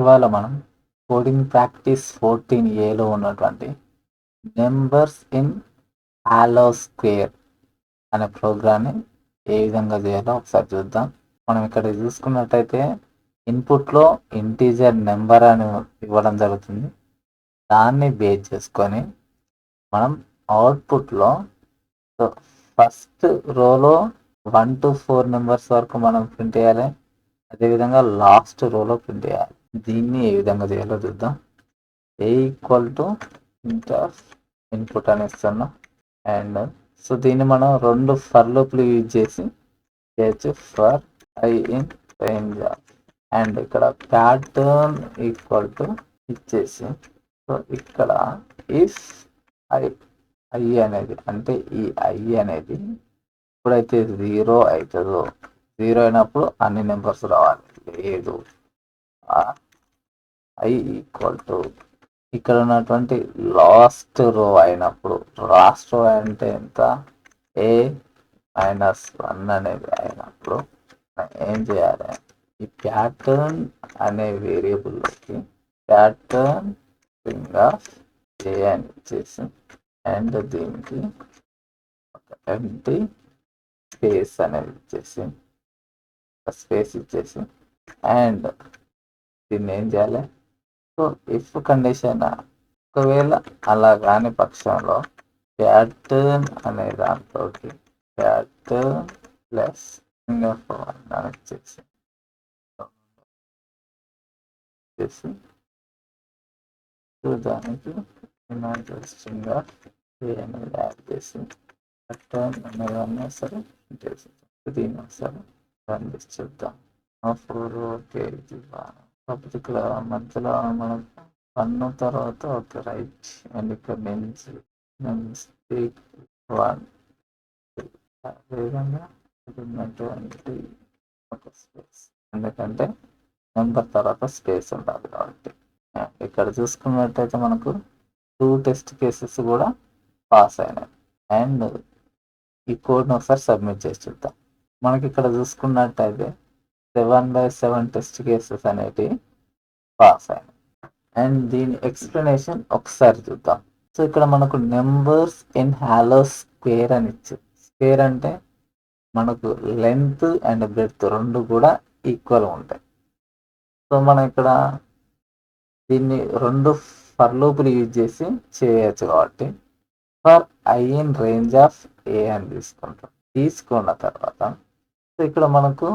ఇవాళ మనం coding practice 14 ఏలో ఉన్నటువంటి నెంబర్స్ ఇన్ హాలో స్క్వేర్ అనే ప్రోగ్రామ్ని ఏ విధంగా చేయాలో ఒకసారి చూద్దాం. మనం ఇక్కడ చూసుకున్నట్టయితే ఇన్పుట్లో ఇంటీజర్ నెంబర్ అని ఇవ్వడం జరుగుతుంది. దాన్ని బేస్ చేసుకొని మనం అవుట్పుట్లో ఫస్ట్ రోలో 1 to 4 నెంబర్స్ వరకు మనం ప్రింట్ చేయాలి. అదేవిధంగా లాస్ట్ రోలో ప్రింట్ చేయాలి. దీన్ని ఏ విధంగా చేయాలో చూద్దాం. ఏ ఈక్వల్ టు ఇంటర్ ఇన్పుట్ అని ఇస్తున్నాం. అండ్ సో దీన్ని మనం 2 ఫర్ లూప్లు యూజ్ చేసి చేయొచ్చు. For I in range and ఇక్కడ ప్యాటర్న్ ఈక్వల్ టు ఇచ్చేసి సో ఇక్కడ ఇఫ్ ఐ ఐ అనేది అంటే ఈ ఐ అనేది ఎప్పుడైతే 0 అవుతుందో 0 అయినప్పుడు అన్ని నెంబర్స్ రావాలి. లేదు ఐ ఈక్వల్ టు ఇక్కడ ఉన్నటువంటి లాస్ట్ రో అయినప్పుడు, లాస్ట్ రో అంటే ఎంత, A-1 అనేది అయినప్పుడు ఏం చేయాలి, ఈ ప్యాటర్న్ అనే వేరియబుల్లోకి ప్యాటర్న్ స్ట్రింగ్ ఆఫ్ ఏ అని ఇచ్చేసి అండ్ దీనికి ఒక ఎంటీ స్పేస్ అనేది ఇచ్చేసి అండ్ దీన్ని ఏం చేయాలి, సో ఇఫ్ కండిషన్ ఒకవేళ అలా కాని పక్షంలో ప్యాటర్న్ అనే దాంట్లో ప్యాటర్న్ ప్లస్ అని చేసి దానికి స్ట్రింగ్ ఆఫ్ ఏ అనేది యాడ్ చేసి ప్యాటర్న్ అనేదాన్ని సరే చేసి దీన్ని ఒకసారి రన్ చేసి చూద్దాం. ఫోర్ ఓకే ఇది కాకపోతే ఇక్కడ మధ్యలో మనం పన్ను తర్వాత ఒక రైట్ అండ్ ఇక్కడ నుంచి మిస్టేక్ 1 అదేవిధంగా ఉన్నటువంటి ఒక స్పేస్, ఎందుకంటే నెంబర్ తర్వాత స్పేస్ ఉండాలి కాబట్టి. ఇక్కడ చూసుకున్నట్టయితే మనకు 2 టెస్ట్ కేసెస్ కూడా పాస్ అయినాయి. అండ్ ఈ కోడ్ని ఒకసారి సబ్మిట్ చేసి చూద్దాం. మనకి ఇక్కడ చూసుకున్నట్టయితే 7/7 టెస్ట్ కేసెస్ అనేటివి పాస్ అయినాయి. అండ్ దీని ఎక్స్ప్లెనేషన్ ఒకసారి చూద్దాం. సో ఇక్కడ మనకు నెంబర్స్ ఇన్ హాలో స్క్వేర్ అని ఇచ్చింది. స్క్వేర్ అంటే మనకు లెంత్ అండ్ బ్రెడ్త్ రెండు కూడా ఈక్వల్ ఉంటాయి. సో మనం ఇక్కడ దీన్ని 2 ఫర్ లూపులు యూజ్ చేసి చేయవచ్చు కాబట్టి for I in range of a అని తీసుకున్న తర్వాత సో ఇక్కడ మనకు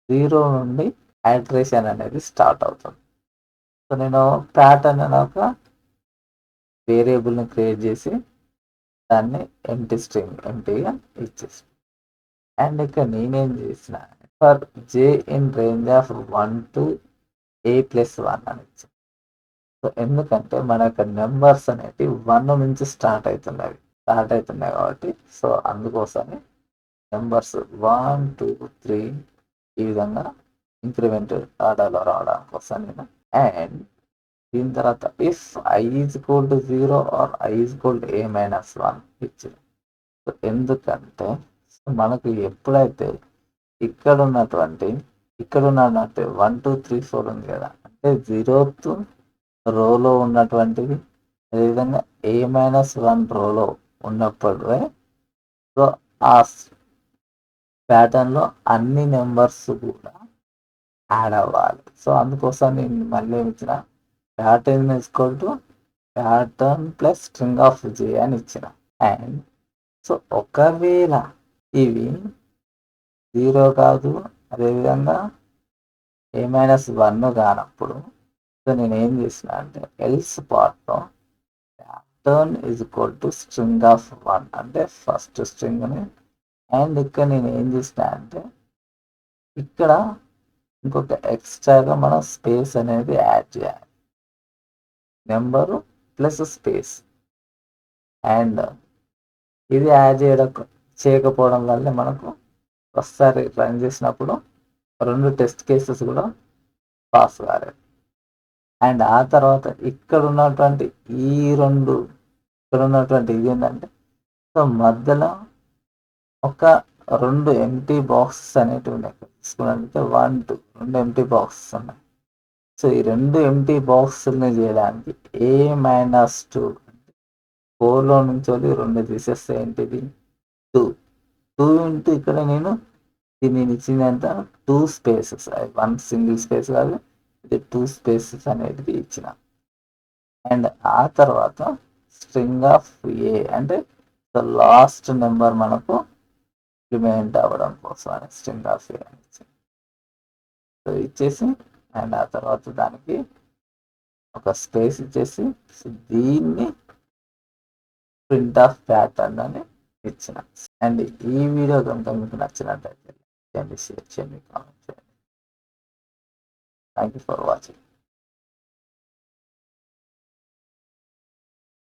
0 నుండి ఐటరేషన్ అనేది స్టార్ట్ అవుతుంది. సో నేను ప్యాటర్న్ అనే ఒక వేరియబుల్ని క్రియేట్ చేసి దాన్ని ఎంటీగా ఇచ్చేసి అండ్ ఇక్కడ నేనేం చేసిన for J in range of 1 to A+1 అని ఇచ్చాను. సో ఎందుకంటే మన యొక్క నెంబర్స్ అనేవి 1 నుంచి స్టార్ట్ అవుతున్నాయి కాబట్టి సో అందుకోసమే నెంబర్స్ 1 2 3 ఈ విధంగా ఇంక్రిమెంట్ ఆర్డర్లో రావడం కోసం నేను అండ్ దీని తర్వాత if I is equal to 0 or I is equal to A-1 ఇచ్చింది. సో ఎందుకంటే మనకు ఎప్పుడైతే ఇక్కడ ఉన్నటువంటి 1 2 3 4 ఉంది కదా, అంటే 0th రోలో ఉన్నటువంటిది అదేవిధంగా A-1 రోలో ఉన్నప్పుడు సో ఆ ప్యాటర్న్లో అన్ని నెంబర్స్ కూడా యాడ్ అవ్వాలి. సో అందుకోసం నేను మళ్ళీ ఇచ్చిన pattern equal to pattern plus string of J అని ఇచ్చిన. అండ్ సో ఒకవేళ ఇవి 0 కాదు అదేవిధంగా A-1 కానప్పుడు సో నేను ఏం చేసిన అంటే ఎల్స్ పార్ట్లో pattern is equal to string of 1 అంటే ఫస్ట్ స్ట్రింగ్ని అండ్ ఇక్కడ నేను ఏం చేసిన అంటే ఇక్కడ ఇంకొక ఎక్స్ట్రాగా మనం స్పేస్ అనేది యాడ్ చేయాలి, నెంబరు ప్లస్ స్పేస్. అండ్ ఇది యాడ్ చేయకపోవడం వల్ల మనకు ఒకసారి రన్ చేసినప్పుడు 2 టెస్ట్ కేసెస్ కూడా పాస్ కాలేదు. అండ్ ఆ తర్వాత ఇక్కడ ఉన్నటువంటి ఇది ఏంటంటే సో మధ్యలో ఒక 2 ఎంటీ బాక్సెస్ అనేటివి ఉన్నాయి. తీసుకున్నట్లయితే 1 2 2 ఎంటీ బాక్సెస్ ఉన్నాయి. సో ఈ రెండు ఎంటీ బాక్స్ని చేయడానికి ఏ మైనస్ టూ, ఫోర్లో నుంచి రెండు తీసేస్తే ఏంటిది టూ. టూ ఇంటూ ఇక్కడ నేను దీన్ని ఇచ్చిందంత two spaces, one single space కాదు, ఇది టూ స్పేసెస్ అనేది ఇచ్చిన. అండ్ ఆ తర్వాత స్ట్రింగ్ ఆఫ్ ఏ అంటే లాస్ట్ నెంబర్ మనకు ఇంప్లిమెంట్ అవ్వడం కోసం అని స్ట్రింగ్ ఆఫ్ ఏ అని ఇచ్చేసి, అండ్ ఆ తర్వాత దానికి ఒక స్పేస్ ఇచ్చేసి దీన్ని ప్రింట్ ఆఫ్ ప్యాటర్న్ అని ఇచ్చిన. అండ్ ఈ వీడియో కనుక మీకు నచ్చినట్లయితే షేర్ చేయండి, కామెంట్ చేయండి. Thank you for watching.